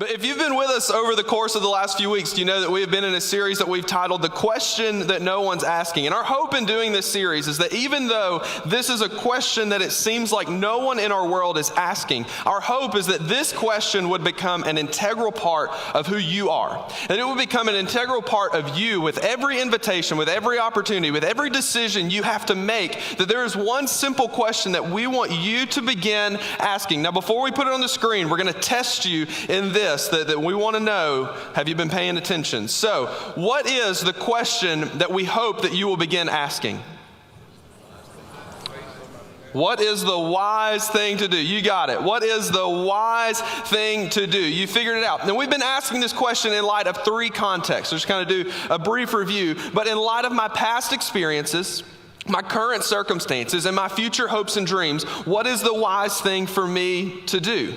But if you've been with us over the course of the last few weeks, you know that we have been in a series that we've titled The Question That No One's Asking. And our hope in doing this series is that even though this is a question that it seems like no one in our world is asking, our hope is that this question would become an integral part of who you are. And it would become an integral part of you with every invitation, with every opportunity, with every decision you have to make, that there is one simple question that we want you to begin asking. Now, before we put it on the screen, we're going to test you in this. That we want to know, have you been paying attention? So, what is the question that we hope that you will begin asking? What is the wise thing to do? You got it. What is the wise thing to do? You figured it out. Now, we've been asking this question in light of three contexts. I'll just kind of do a brief review. But in light of my past experiences, my current circumstances, and my future hopes and dreams, what is the wise thing for me to do?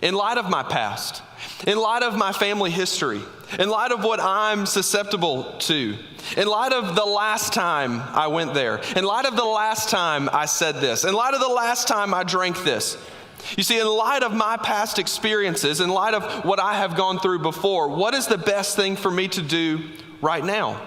In light of my past, in light of my family history, in light of what I'm susceptible to, in light of the last time I went there, in light of the last time I said this, in light of the last time I drank this. You see, in light of my past experiences, in light of what I have gone through before, what is the best thing for me to do right now?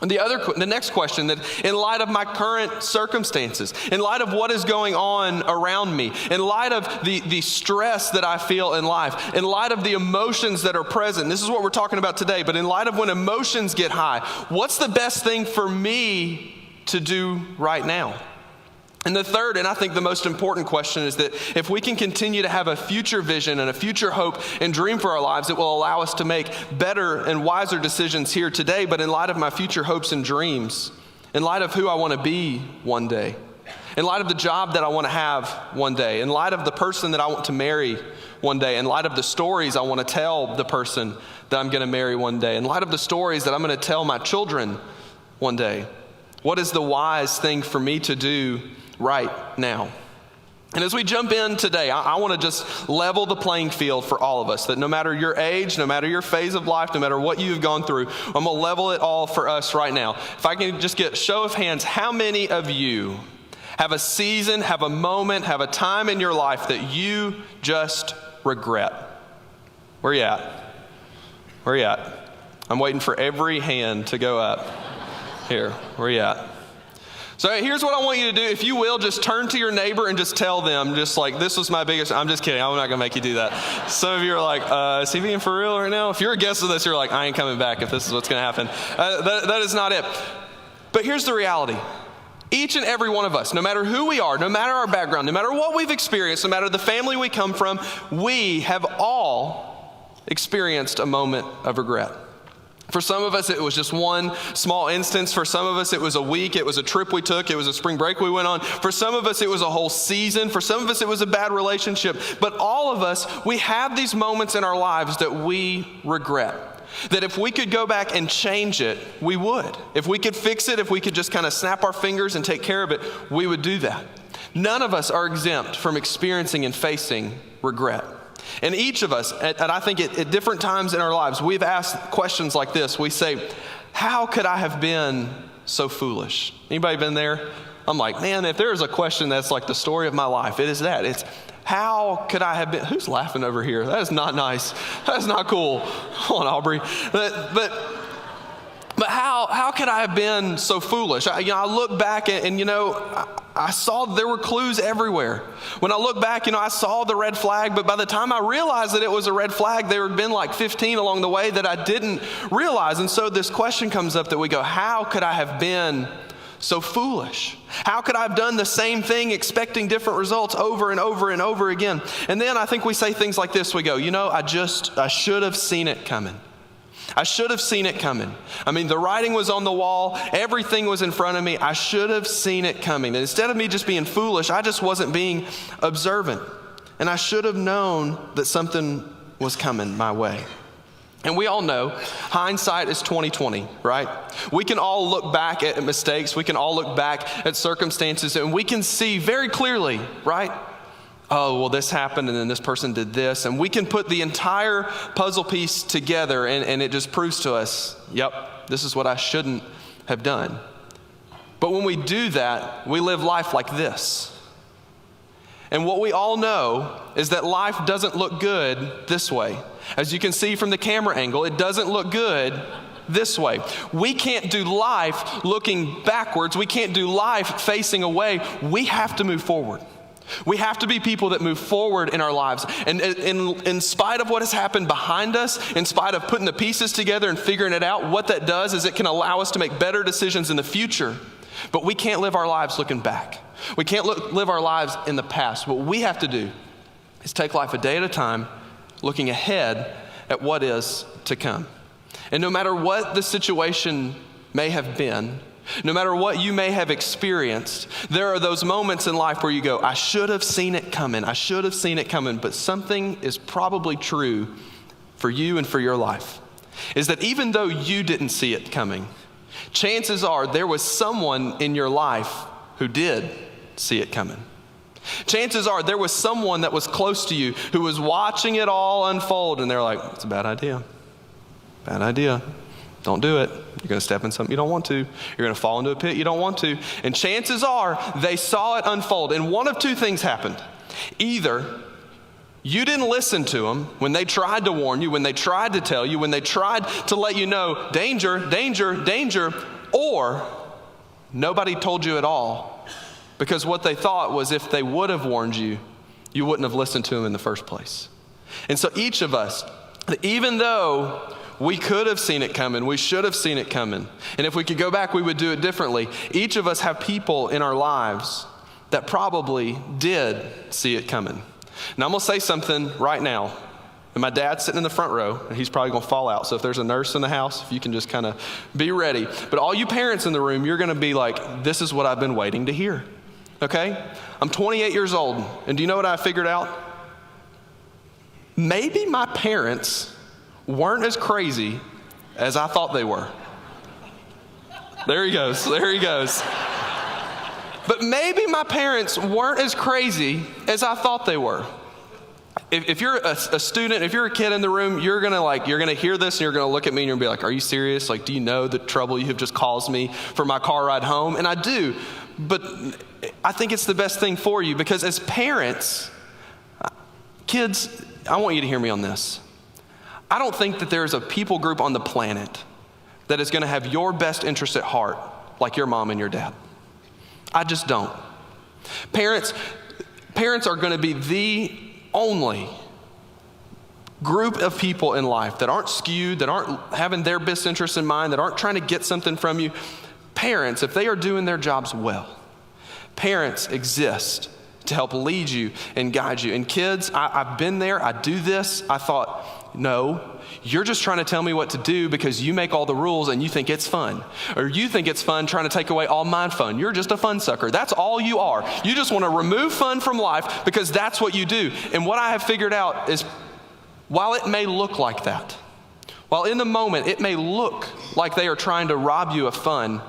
And the next question, that in light of my current circumstances, in light of what is going on around me, in light of the stress that I feel in life, in light of the emotions that are present, this is what we're talking about today, but in light of when emotions get high, what's the best thing for me to do right now? And the third, and I think the most important question, is that if we can continue to have a future vision and a future hope and dream for our lives, it will allow us to make better and wiser decisions here today. But in light of my future hopes and dreams, in light of who I want to be one day, in light of the job that I want to have one day, in light of the person that I want to marry one day, in light of the stories I want to tell the person that I'm going to marry one day, in light of the stories that I'm going to tell my children one day, what is the wise thing for me to do right now? And as we jump in today, I want to just level the playing field for all of us, that no matter your age, no matter your phase of life, no matter what you've gone through, I'm going to level it all for us right now. If I can just get a show of hands, how many of you have a season, have a moment, have a time in your life that you just regret? Where you at? Where you at? I'm waiting for every hand to go up. Here, where you at? So here's what I want you to do. If you will, just turn to your neighbor and just tell them, just like, this was my biggest, I'm just kidding. I'm not going to make you do that. Some of you are like, is he being for real right now? If you're a guest of this, you're like, I ain't coming back if this is what's going to happen. That is not it. But here's the reality. Each and every one of us, no matter who we are, no matter our background, no matter what we've experienced, no matter the family we come from, we have all experienced a moment of regret. For some of us, it was just one small instance. For some of us, it was a week. It was a trip we took. It was a spring break we went on. For some of us, it was a whole season. For some of us, it was a bad relationship. But all of us, we have these moments in our lives that we regret. That if we could go back and change it, we would. If we could fix it, if we could just kind of snap our fingers and take care of it, we would do that. None of us are exempt from experiencing and facing regret. And each of us, and I think at different times in our lives, we've asked questions like this. We say, how could I have been so foolish? Anybody been there? I'm like, man, if there's a question that's like the story of my life, it is that. It's, how could I have been? Who's laughing over here? That is not nice. That is not cool. Come on, Aubrey. But how could I have been so foolish? I look back and I saw there were clues everywhere. When I look back, I saw the red flag, but by the time I realized that it was a red flag, there had been like 15 along the way that I didn't realize. And so this question comes up that we go, how could I have been so foolish? How could I have done the same thing expecting different results over and over and over again? And then I think we say things like this. We go, I should have seen it coming. I should have seen it coming. I mean, the writing was on the wall. Everything was in front of me. I should have seen it coming. And instead of me just being foolish, I just wasn't being observant. And I should have known that something was coming my way. And we all know hindsight is 20/20, right? We can all look back at mistakes. We can all look back at circumstances, and we can see very clearly, right? Oh, well, this happened, and then this person did this. And we can put the entire puzzle piece together, and it just proves to us, yep, this is what I shouldn't have done. But when we do that, we live life like this. And what we all know is that life doesn't look good this way. As you can see from the camera angle, it doesn't look good this way. We can't do life looking backwards. We can't do life facing away. We have to move forward. We have to be people that move forward in our lives. And in spite of what has happened behind us, in spite of putting the pieces together and figuring it out, what that does is it can allow us to make better decisions in the future. But we can't live our lives looking back. We can't live our lives in the past. What we have to do is take life a day at a time, looking ahead at what is to come. And no matter what the situation may have been, no matter what you may have experienced, there are those moments in life where you go, I should have seen it coming. I should have seen it coming. But something is probably true for you and for your life, is that even though you didn't see it coming, chances are there was someone in your life who did see it coming. Chances are there was someone that was close to you who was watching it all unfold, and they're like, it's a bad idea. Bad idea. Don't do it. You're going to step in something you don't want to. You're going to fall into a pit you don't want to. And chances are they saw it unfold. And one of two things happened. Either you didn't listen to them when they tried to warn you, when they tried to tell you, when they tried to let you know, danger, danger, danger, or nobody told you at all, because what they thought was if they would have warned you, you wouldn't have listened to them in the first place. And so each of us, even though we could have seen it coming, we should have seen it coming, and if we could go back, we would do it differently. Each of us have people in our lives that probably did see it coming. Now I'm going to say something right now, and my dad's sitting in the front row, and he's probably going to fall out. So if there's a nurse in the house, if you can just kind of be ready. But all you parents in the room, you're going to be like, this is what I've been waiting to hear. Okay? I'm 28 years old, and do you know what I figured out? Maybe my parents weren't as crazy as I thought they were. There he goes. There he goes. But maybe my parents weren't as crazy as I thought they were. If you're a student, if you're a kid in the room, you're gonna hear this and you're gonna look at me and you're gonna be like, are you serious? Like, do you know the trouble you have just caused me for my car ride home? And I do, but I think it's the best thing for you, because as parents, kids, I want you to hear me on this. I don't think that there's a people group on the planet that is gonna have your best interest at heart like your mom and your dad. I just don't. Parents are going to be the only group of people in life that aren't skewed, that aren't having their best interests in mind, that aren't trying to get something from you. Parents, if they are doing their jobs well, parents exist to help lead you and guide you. And kids, I've been there, I do this. I thought, no, you're just trying to tell me what to do because you make all the rules and you think it's fun. Or you think it's fun trying to take away all my fun. You're just a fun sucker. That's all you are. You just want to remove fun from life because that's what you do. And what I have figured out is, while it may look like that, while in the moment it may look like they are trying to rob you of fun,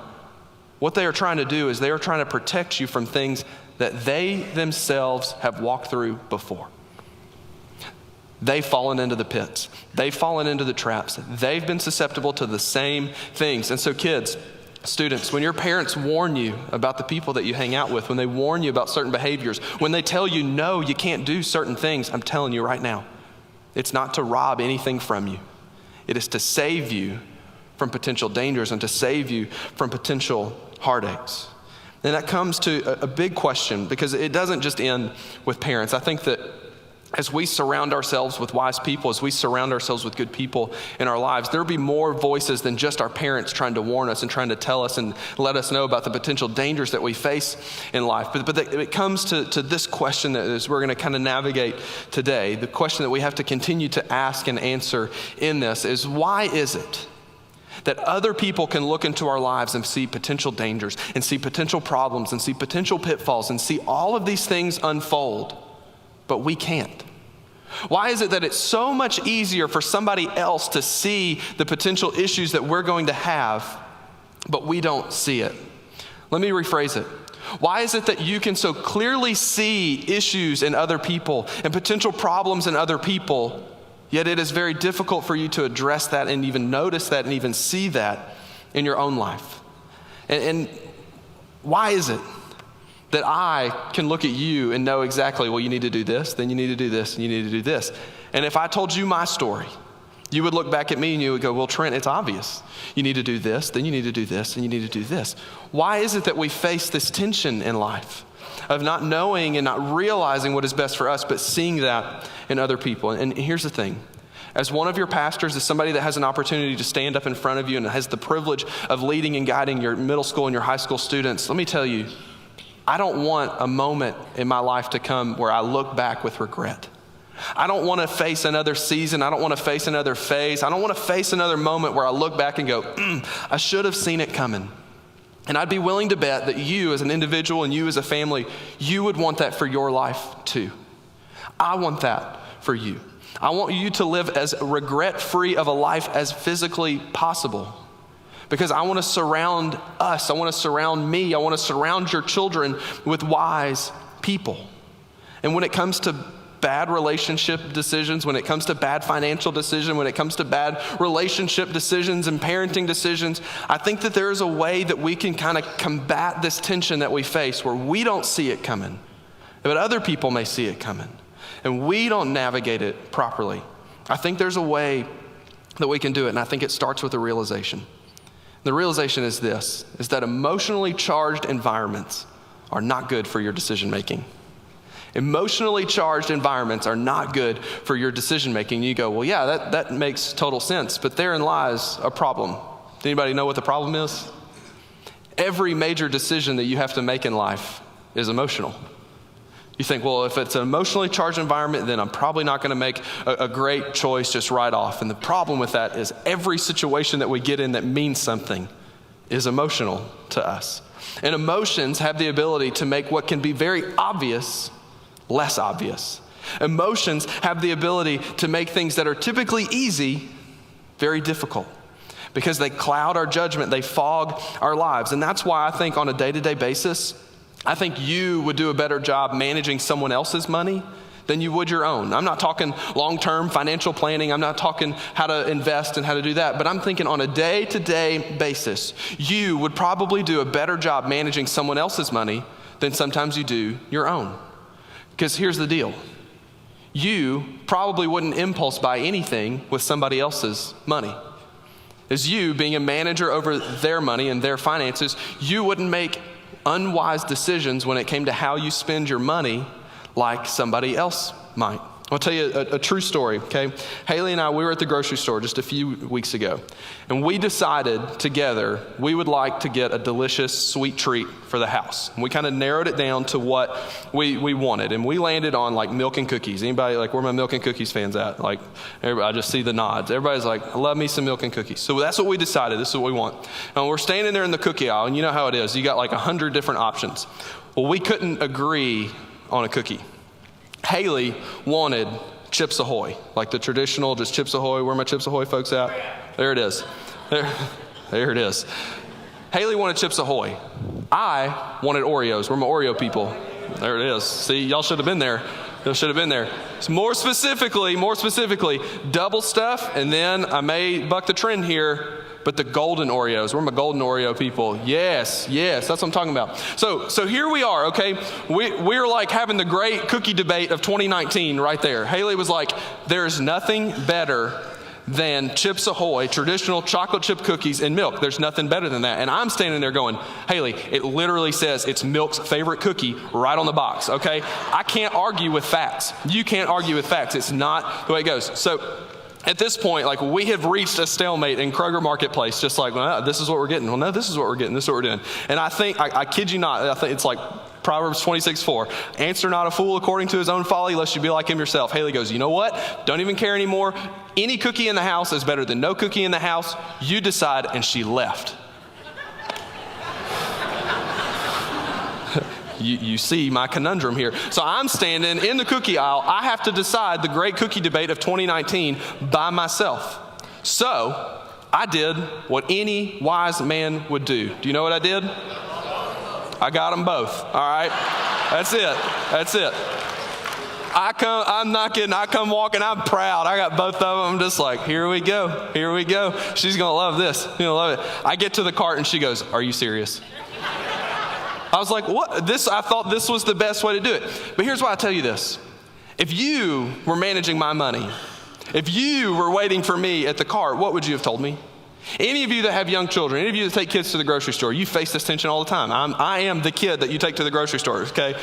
what they are trying to do is they are trying to protect you from things that they themselves have walked through before. They've fallen into the pits. They've fallen into the traps. They've been susceptible to the same things. And so kids, students, when your parents warn you about the people that you hang out with, when they warn you about certain behaviors, when they tell you, no, you can't do certain things, I'm telling you right now, it's not to rob anything from you. It is to save you from potential dangers and to save you from potential heartaches. And that comes to a big question, because it doesn't just end with parents. I think that as we surround ourselves with wise people, as we surround ourselves with good people in our lives, there'll be more voices than just our parents trying to warn us and trying to tell us and let us know about the potential dangers that we face in life. But it comes to this question that is we're going to kind of navigate today. The question that we have to continue to ask and answer in this is, why is it that other people can look into our lives and see potential dangers and see potential problems and see potential pitfalls and see all of these things unfold, but we can't? Why is it that it's so much easier for somebody else to see the potential issues that we're going to have, but we don't see it? Let me rephrase it. Why is it that you can so clearly see issues in other people and potential problems in other people, yet it is very difficult for you to address that and even notice that and even see that in your own life? And why is it That I can look at you and know exactly, well, you need to do this, then you need to do this, and you need to do this. And if I told you my story, you would look back at me and you would go, well, Trent, it's obvious. You need to do this, then you need to do this, and you need to do this. Why is it that we face this tension in life of not knowing and not realizing what is best for us, but seeing that in other people? And here's the thing. As one of your pastors, as somebody that has an opportunity to stand up in front of you and has the privilege of leading and guiding your middle school and your high school students, let me tell you, I don't want a moment in my life to come where I look back with regret. I don't want to face another season. I don't want to face another phase. I don't want to face another moment where I look back and go, I should have seen it coming. And I'd be willing to bet that you as an individual and you as a family, you would want that for your life too. I want that for you. I want you to live as regret-free of a life as physically possible. Because I want to surround us, I want to surround me, I want to surround your children with wise people. And when it comes to bad relationship decisions, when it comes to bad financial decisions, when it comes to bad relationship decisions and parenting decisions, I think that there is a way that we can kind of combat this tension that we face where we don't see it coming, but other people may see it coming, and we don't navigate it properly. I think there's a way that we can do it, and I think it starts with a realization. The realization is this, is that emotionally charged environments are not good for your decision making. Emotionally charged environments are not good for your decision making. You go, well, yeah, that makes total sense, but therein lies a problem. Does anybody know what the problem is? Every major decision that you have to make in life is emotional. You think, well, if it's an emotionally charged environment, then I'm probably not going to make a great choice just right off. And the problem with that is every situation that we get in that means something is emotional to us. And emotions have the ability to make what can be very obvious less obvious. Emotions have the ability to make things that are typically easy very difficult because they cloud our judgment, they fog our lives. And that's why I think on a day-to-day basis, I think you would do a better job managing someone else's money than you would your own. I'm not talking long-term financial planning. I'm not talking how to invest and how to do that. But I'm thinking on a day-to-day basis, you would probably do a better job managing someone else's money than sometimes you do your own. Because here's the deal. You probably wouldn't impulse buy anything with somebody else's money. As you being a manager over their money and their finances, you wouldn't make unwise decisions when it came to how you spend your money like somebody else might. I'll tell you a true story, okay? Haley and I, we were at the grocery store just a few weeks ago, and we decided together we would like to get a delicious sweet treat for the house. And we kind of narrowed it down to what we wanted, and we landed on like milk and cookies. Anybody, like, where my milk and cookies fans at? Like, I just see the nods. Everybody's like, I love me some milk and cookies. So that's what we decided. This is what we want. And we're standing there in the cookie aisle, and you know how it is. You got like 100 different options. Well, we couldn't agree on a cookie. Haley wanted Chips Ahoy, like the traditional, just Chips Ahoy. Where are my Chips Ahoy folks at? There it is. There it is. Haley wanted Chips Ahoy. I wanted Oreos. Where are my Oreo people? There it is. See, y'all should have been there. Y'all should have been there. So more specifically, double stuff, and then I may buck the trend here, but the golden Oreos. We're my golden Oreo people. Yes, that's what I'm talking about. So here we are, okay? We're like having the great cookie debate of 2019 right there. Haley was like, there's nothing better than Chips Ahoy, traditional chocolate chip cookies and milk. There's nothing better than that. And I'm standing there going, Haley, it literally says it's Milk's favorite cookie right on the box, okay? I can't argue with facts. You can't argue with facts. It's not the way it goes. So at this point, like, we have reached a stalemate in Kroger Marketplace, just like, well, this is what we're getting. Well, no, this is what we're getting. This is what we're doing. And I think, I kid you not, I think it's like Proverbs 26:4. Answer not a fool according to his own folly, lest you be like him yourself. Haley goes, you know what? Don't even care anymore. Any cookie in the house is better than no cookie in the house. You decide. And she left. You see my conundrum here. So I'm standing in the cookie aisle. I have to decide the great cookie debate of 2019 by myself. So I did what any wise man would do. Do you know what I did? I got them both. All right. That's it. I'm not kidding. I come walking. I'm proud. I got both of them. I'm just like, here we go. She's going to love this. You're going to love it. I get to the cart and she goes, are you serious? I was like, what? I thought this was the best way to do it. But here's why I tell you this. If you were managing my money, if you were waiting for me at the cart, what would you have told me? Any of you that have young children, any of you that take kids to the grocery store, you face this tension all the time. I am the kid that you take to the grocery store, okay?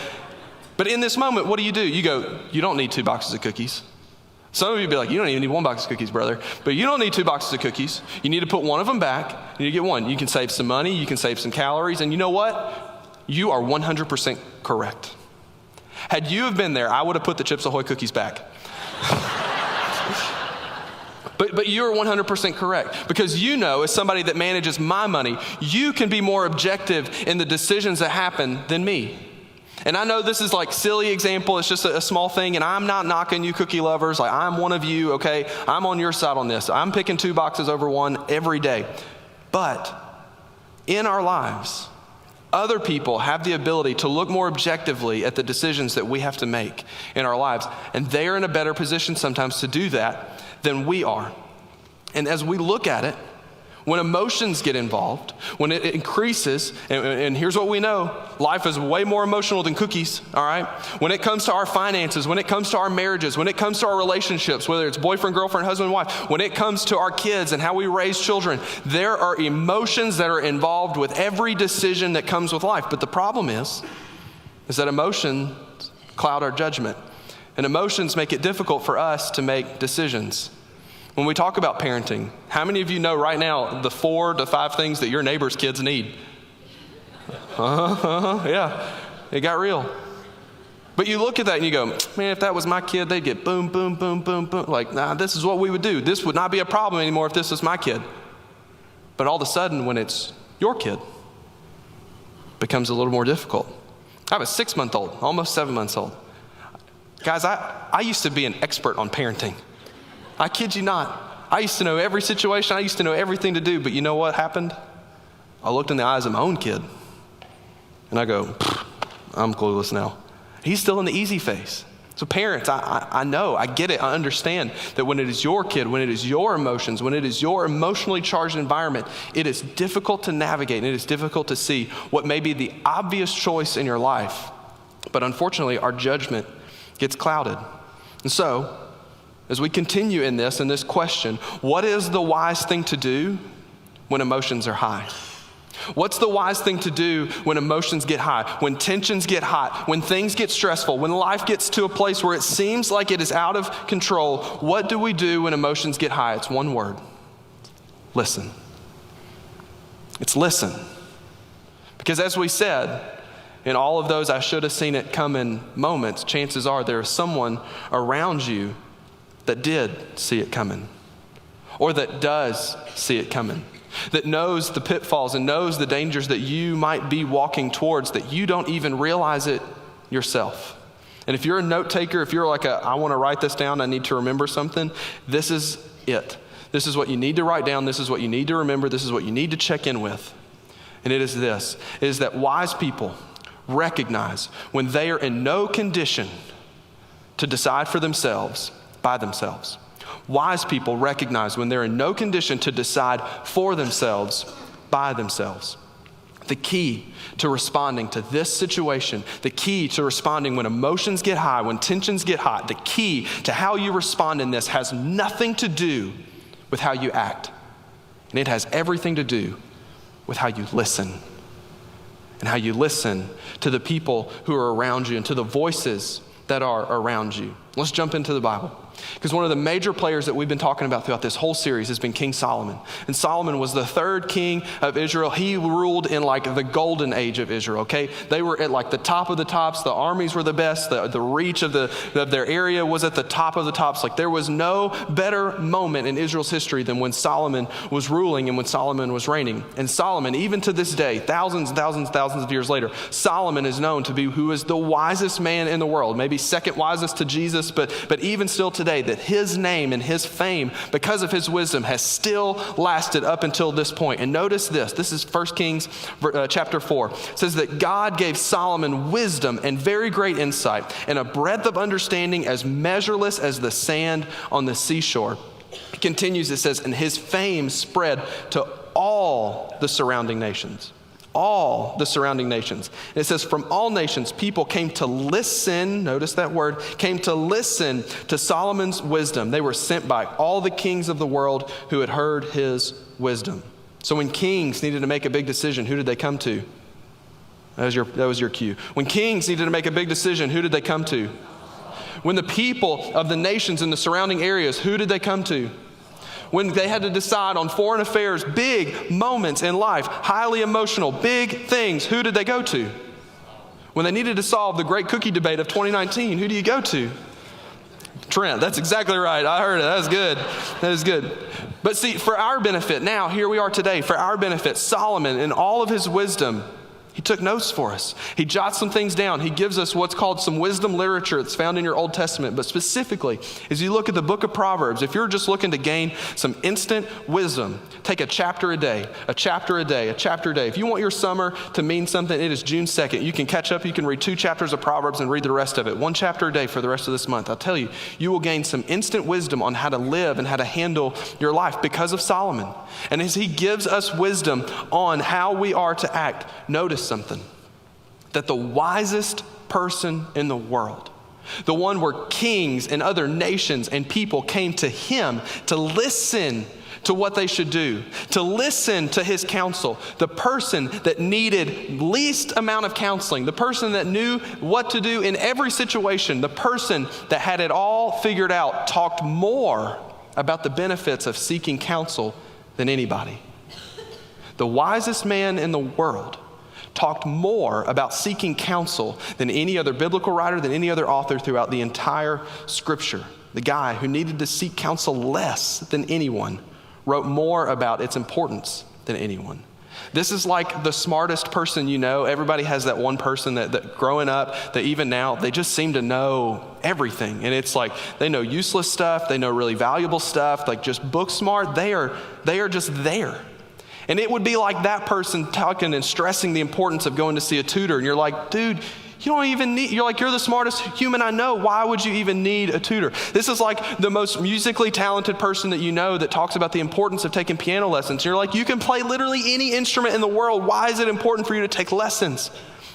But in this moment, what do? You go, you don't need 2 boxes of cookies. Some of you be like, you don't even need 1 box of cookies, brother. But you don't need 2 boxes of cookies. You need to put one of them back. You need to get one. You can save some money. You can save some calories. And you know what? You are 100% correct. Had you have been there, I would have put the Chips Ahoy cookies back. But you're 100% correct, because you know, as somebody that manages my money, you can be more objective in the decisions that happen than me. And I know this is like silly example, it's just a small thing, and I'm not knocking you cookie lovers, like I'm one of you, okay? I'm on your side on this. I'm picking 2 boxes over 1 every day. But in our lives, other people have the ability to look more objectively at the decisions that we have to make in our lives, and they are in a better position sometimes to do that than we are. And as we look at it, when emotions get involved, when it increases, and here's what we know, life is way more emotional than cookies, all right? When it comes to our finances, when it comes to our marriages, when it comes to our relationships, whether it's boyfriend, girlfriend, husband, wife, when it comes to our kids and how we raise children, there are emotions that are involved with every decision that comes with life. But the problem is that emotions cloud our judgment. And emotions make it difficult for us to make decisions. When we talk about parenting, how many of you know right now the 4 to 5 things that your neighbor's kids need? Yeah, it got real. But you look at that and you go, man, if that was my kid, they'd get boom, boom, boom, boom, boom. Like, nah, this is what we would do. This would not be a problem anymore if this was my kid. But all of a sudden, when it's your kid, it becomes a little more difficult. I have a 6-month-old, almost 7 months old. Guys, I used to be an expert on parenting. I kid you not. I used to know every situation. I used to know everything to do. But you know what happened? I looked in the eyes of my own kid. And I go, I'm clueless now. He's still in the easy phase. So parents, I know, I get it. I understand that when it is your kid, when it is your emotions, when it is your emotionally charged environment, it is difficult to navigate and it is difficult to see what may be the obvious choice in your life. But unfortunately, our judgment gets clouded. And so, as we continue in this question, what is the wise thing to do when emotions are high? What's the wise thing to do when emotions get high, when tensions get hot, when things get stressful, when life gets to a place where it seems like it is out of control? What do we do when emotions get high? It's one word: listen. It's listen. Because as we said, in all of those I should have seen it coming moments, chances are there is someone around you that did see it coming, or that does see it coming, that knows the pitfalls and knows the dangers that you might be walking towards, that you don't even realize it yourself. And if you're a note taker, if you're like I want to write this down, I need to remember something, this is it. This is what you need to write down. This is what you need to remember. This is what you need to check in with. And it is this: it is that wise people recognize when they are in no condition to decide for themselves by themselves. Wise people recognize when they're in no condition to decide for themselves by themselves. The key to responding to this situation, the key to responding when emotions get high, when tensions get hot, the key to how you respond in this has nothing to do with how you act. And it has everything to do with how you listen. And how you listen to the people who are around you and to the voices that are around you. Let's jump into the Bible. Because one of the major players that we've been talking about throughout this whole series has been King Solomon. And Solomon was the 3rd king of Israel. He ruled in like the golden age of Israel, okay? They were at like the top of the tops. The armies were the best. The reach of their area was at the top of the tops. Like there was no better moment in Israel's history than when Solomon was ruling and when Solomon was reigning. And Solomon, even to this day, thousands and thousands and thousands of years later, Solomon is known to be who is the wisest man in the world, maybe second wisest to Jesus, but even still today, that his name and his fame, because of his wisdom, has still lasted up until this point. And notice this is 1 Kings chapter 4. It says that God gave Solomon wisdom and very great insight and a breadth of understanding as measureless as the sand on the seashore. It continues, it says, and his fame spread to all the surrounding nations. all the surrounding nations. And it says, from all nations, people came to listen, notice that word, came to listen to Solomon's wisdom. They were sent by all the kings of the world who had heard his wisdom. So when kings needed to make a big decision, who did they come to? That was your cue. When kings needed to make a big decision, who did they come to? When the people of the nations in the surrounding areas, who did they come to? When they had to decide on foreign affairs, big moments in life, highly emotional, big things, who did they go to? When they needed to solve the great cookie debate of 2019, who do you go to? Trent, that's exactly right. I heard it. That was good. That is good. But see, for our benefit, now, here we are today, for our benefit, Solomon, in all of his wisdom, he took notes for us. He jots some things down. He gives us what's called some wisdom literature that's found in your Old Testament. But specifically, as you look at the book of Proverbs, if you're just looking to gain some instant wisdom, take a chapter a day, a chapter a day, a chapter a day. If you want your summer to mean something, it is June 2nd. You can catch up. You can read 2 chapters of Proverbs and read the rest of it. 1 chapter a day for the rest of this month. I'll tell you, you will gain some instant wisdom on how to live and how to handle your life because of Solomon. And as he gives us wisdom on how we are to act, notice something, that the wisest person in the world, the one where kings and other nations and people came to him to listen to what they should do, to listen to his counsel, the person that needed least amount of counseling, the person that knew what to do in every situation, the person that had it all figured out, talked more about the benefits of seeking counsel than anybody. The wisest man in the world talked more about seeking counsel than any other biblical writer, than any other author throughout the entire scripture. The guy who needed to seek counsel less than anyone wrote more about its importance than anyone. This is like the smartest person you know. Everybody has that one person that growing up, that even now, they just seem to know everything. And it's like they know useless stuff, they know really valuable stuff, like just book smart. They are just there. And it would be like that person talking and stressing the importance of going to see a tutor. And you're like, dude, you don't even need, you're the smartest human I know. Why would you even need a tutor? This is like the most musically talented person that you know that talks about the importance of taking piano lessons. You're like, you can play literally any instrument in the world. Why is it important for you to take lessons?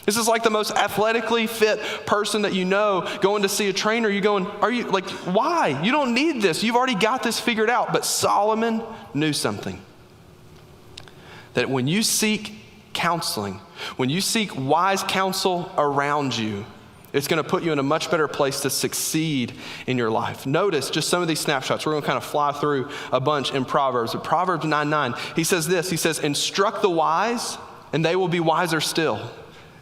This is like the most athletically fit person that you know going to see a trainer. You're going, why? You don't need this. You've already got this figured out. But Solomon knew something. That when you seek counseling, when you seek wise counsel around you, it's going to put you in a much better place to succeed in your life. Notice just some of these snapshots. We're going to kind of fly through a bunch in Proverbs. But Proverbs 9:9, he says this. He says, instruct the wise, and they will be wiser still.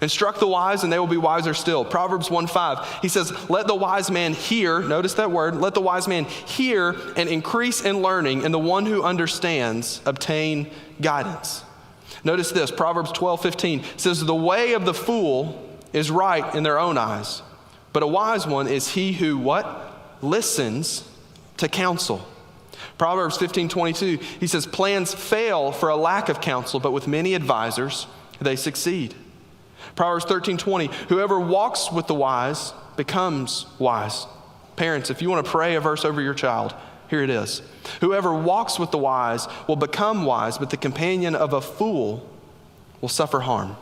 Instruct the wise, and they will be wiser still. Proverbs 1:5, he says, let the wise man hear, notice that word, let the wise man hear and increase in learning, and the one who understands obtain guidance. Notice this, Proverbs 12:15 says, the way of the fool is right in their own eyes, but a wise one is he who what? Listens to counsel. Proverbs 15:22, he says, plans fail for a lack of counsel, but with many advisors, they succeed. Proverbs 13:20, whoever walks with the wise becomes wise. Parents, if you want to pray a verse over your child, here it is. Whoever walks with the wise will become wise, but the companion of a fool will suffer harm.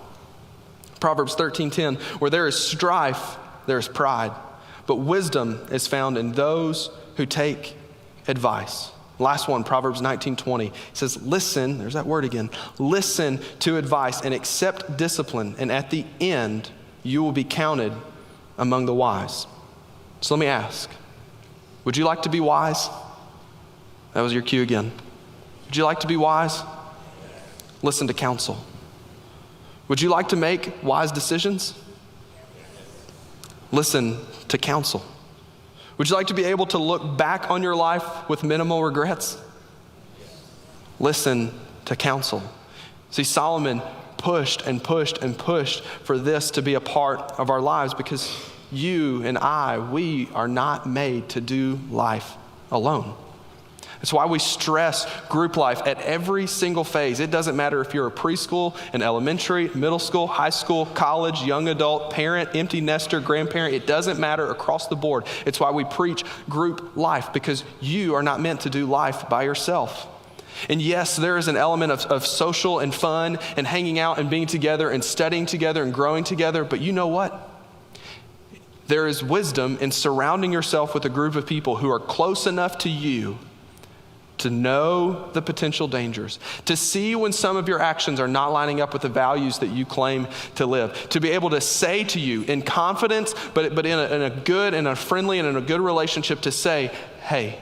Proverbs 13:10, where there is strife, there is pride, but wisdom is found in those who take advice. Last one, Proverbs 19:20, says, listen, there's that word again, listen to advice and accept discipline, and at the end, you will be counted among the wise. So let me ask, would you like to be wise? That was your cue again. Would you like to be wise? Listen to counsel. Would you like to make wise decisions? Listen to counsel. Would you like to be able to look back on your life with minimal regrets? Listen to counsel. See, Solomon pushed and pushed and pushed for this to be a part of our lives because you and I, we are not made to do life alone. That's why we stress group life at every single phase. It doesn't matter if you're a preschool, an elementary, middle school, high school, college, young adult, parent, empty nester, grandparent. It doesn't matter across the board. It's why we preach group life, because you are not meant to do life by yourself. And yes, there is an element of social and fun and hanging out and being together and studying together and growing together. But you know what? There is wisdom in surrounding yourself with a group of people who are close enough to you to know the potential dangers, to see when some of your actions are not lining up with the values that you claim to live, to be able to say to you in confidence, but in a good and a friendly and in a good relationship, to say, hey,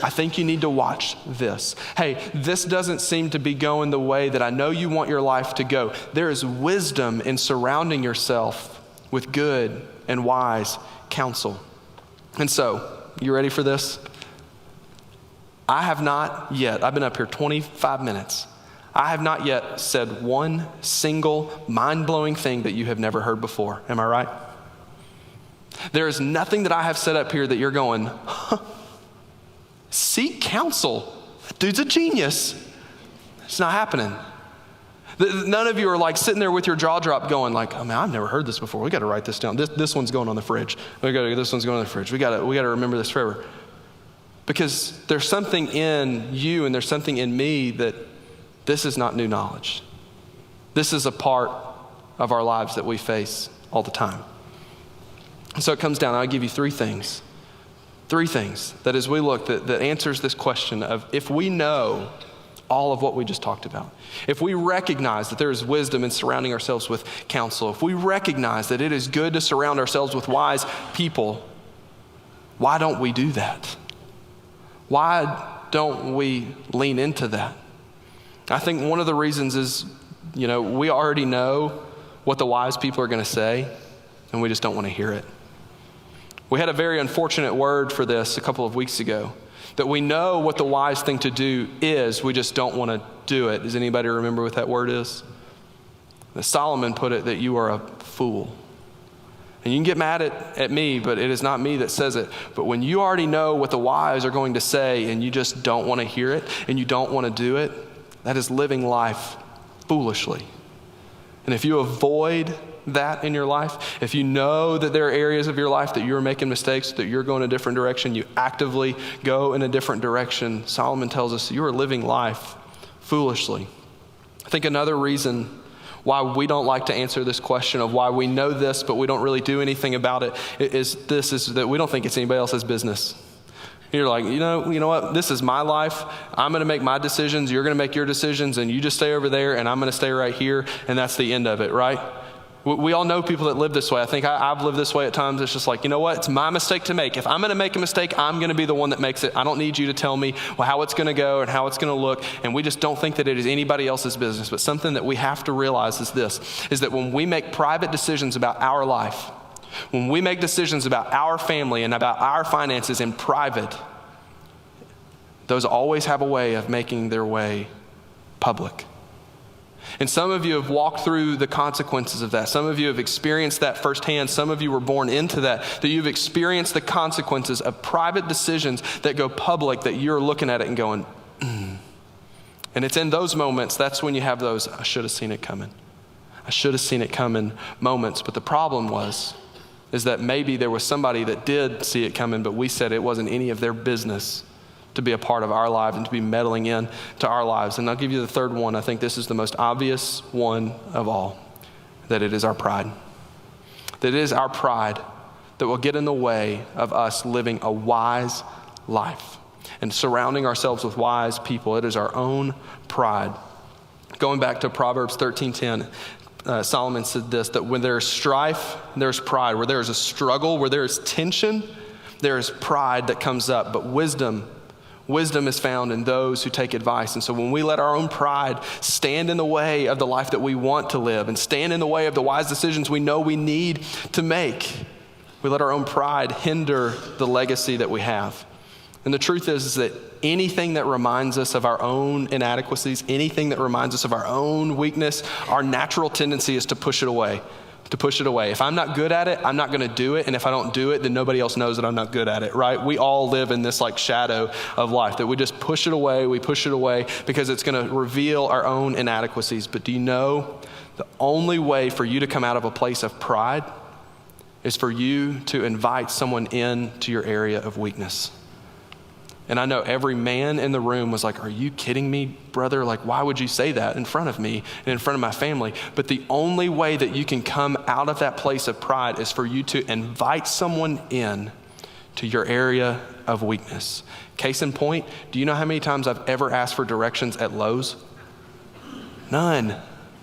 I think you need to watch this. Hey, this doesn't seem to be going the way that I know you want your life to go. There is wisdom in surrounding yourself with good and wise counsel. And so, you ready for this? I have not yet, I've been up here 25 minutes. I have not yet said one single mind-blowing thing that you have never heard before. Am I right? There is nothing that I have said up here that you're going, huh, seek counsel. That dude's a genius. It's not happening. None of you are like sitting there with your jaw dropped going like, oh man, I've never heard this before. We got to write this down. This one's going on the fridge. This one's going on the fridge. We got to remember this forever. Because there's something in you and there's something in me that this is not new knowledge. This is a part of our lives that we face all the time. So it comes down, I'll give you three things that as we look, that answers this question of if we know all of what we just talked about, if we recognize that there is wisdom in surrounding ourselves with counsel, if we recognize that it is good to surround ourselves with wise people, why don't we do that? Why don't we lean into that? I think one of the reasons is, we already know what the wise people are going to say, and we just don't want to hear it. We had a very unfortunate word for this a couple of weeks ago, that we know what the wise thing to do is, we just don't want to do it. Does anybody remember what that word is? Solomon put it that you are a fool. And you can get mad at me, but it is not me that says it. But when you already know what the wise are going to say and you just don't want to hear it and you don't want to do it, that is living life foolishly. And if you avoid that in your life, if you know that there are areas of your life that you're making mistakes, that you're going a different direction, you actively go in a different direction, Solomon tells us you are living life foolishly. I think another reason why we don't like to answer this question of why we know this, but we don't really do anything about it, is that we don't think it's anybody else's business. You're like, you know what? This is my life. I'm going to make my decisions. You're going to make your decisions, and you just stay over there, and I'm going to stay right here, and that's the end of it, right? We all know people that live this way. I think I've lived this way at times. It's just like, you know what? It's my mistake to make. If I'm going to make a mistake, I'm going to be the one that makes it. I don't need you to tell me how it's going to go and how it's going to look. And we just don't think that it is anybody else's business. But something that we have to realize is this, is that when we make private decisions about our life, when we make decisions about our family and about our finances in private, those always have a way of making their way public. And some of you have walked through the consequences of that. Some of you have experienced that firsthand. Some of you were born into that you've experienced the consequences of private decisions that go public, that you're looking at it and going, And it's in those moments, that's when you have those, I should have seen it coming. I should have seen it coming moments. But the problem is that maybe there was somebody that did see it coming, but we said it wasn't any of their business to be a part of our life and to be meddling in to our lives. And I'll give you the third one. I think this is the most obvious one of all, that it is our pride. That it is our pride that will get in the way of us living a wise life and surrounding ourselves with wise people. It is our own pride. Going back to Proverbs 13:10, Solomon said this, that when there's strife, there's pride. Where there is a struggle, where there is tension, there is pride that comes up. But wisdom is found in those who take advice. And so when we let our own pride stand in the way of the life that we want to live and stand in the way of the wise decisions we know we need to make, we let our own pride hinder the legacy that we have. And the truth is that anything that reminds us of our own inadequacies, anything that reminds us of our own weakness, our natural tendency is to push it away. If I'm not good at it, I'm not going to do it. And if I don't do it, then nobody else knows that I'm not good at it, right? We all live in this like shadow of life that we just push it away. We push it away because it's going to reveal our own inadequacies. But do you know the only way for you to come out of a place of pride is for you to invite someone into your area of weakness? And I know every man in the room was like, are you kidding me, brother? Like, why would you say that in front of me and in front of my family? But the only way that you can come out of that place of pride is for you to invite someone in to your area of weakness. Case in point, do you know how many times I've ever asked for directions at Lowe's? None.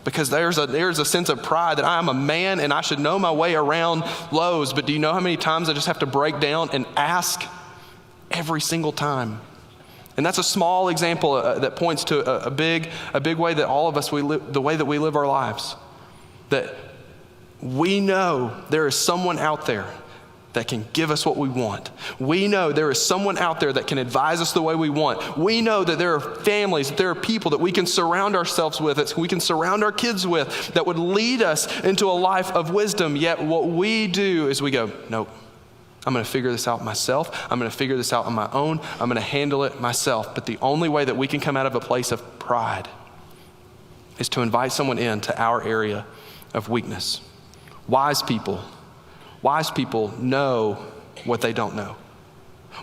Because there's a sense of pride that I am a man and I should know my way around Lowe's. But do you know how many times I just have to break down and ask? Every single time. And that's a small example that points to a big way that all of us, the way that we live our lives. That we know there is someone out there that can give us what we want. We know there is someone out there that can advise us the way we want. We know that there are families, that there are people that we can surround ourselves with, that we can surround our kids with, that would lead us into a life of wisdom. Yet what we do is we go, nope. I'm going to figure this out myself. I'm going to figure this out on my own. I'm going to handle it myself. But the only way that we can come out of a place of pride is to invite someone into our area of weakness. Wise people know what they don't know.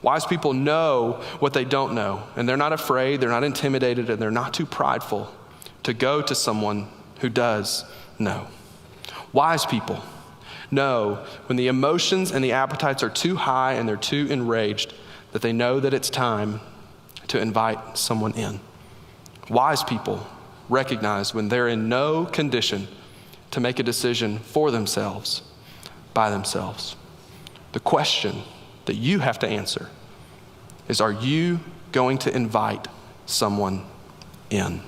Wise people know what they don't know. And they're not afraid, they're not intimidated, and they're not too prideful to go to someone who does know. Wise people know when the emotions and the appetites are too high and they're too enraged, that they know that it's time to invite someone in. Wise people recognize when they're in no condition to make a decision for themselves, by themselves. The question that you have to answer is, are you going to invite someone in?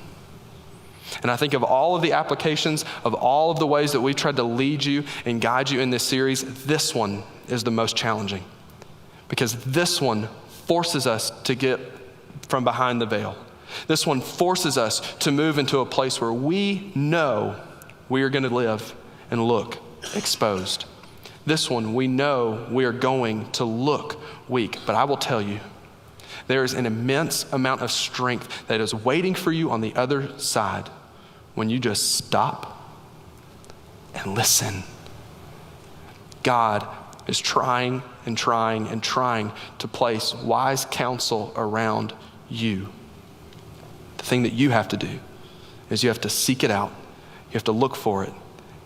And I think of all of the applications, of all of the ways that we tried to lead you and guide you in this series, this one is the most challenging. Because this one forces us to get from behind the veil. This one forces us to move into a place where we know we are going to live and look exposed. This one, we know we are going to look weak. But I will tell you, there is an immense amount of strength that is waiting for you on the other side when you just stop and listen. God is trying and trying and trying to place wise counsel around you. The thing that you have to do is you have to seek it out, you have to look for it,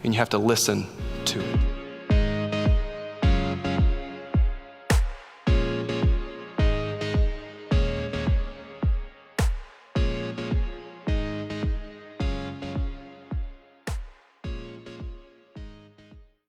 and you have to listen to it.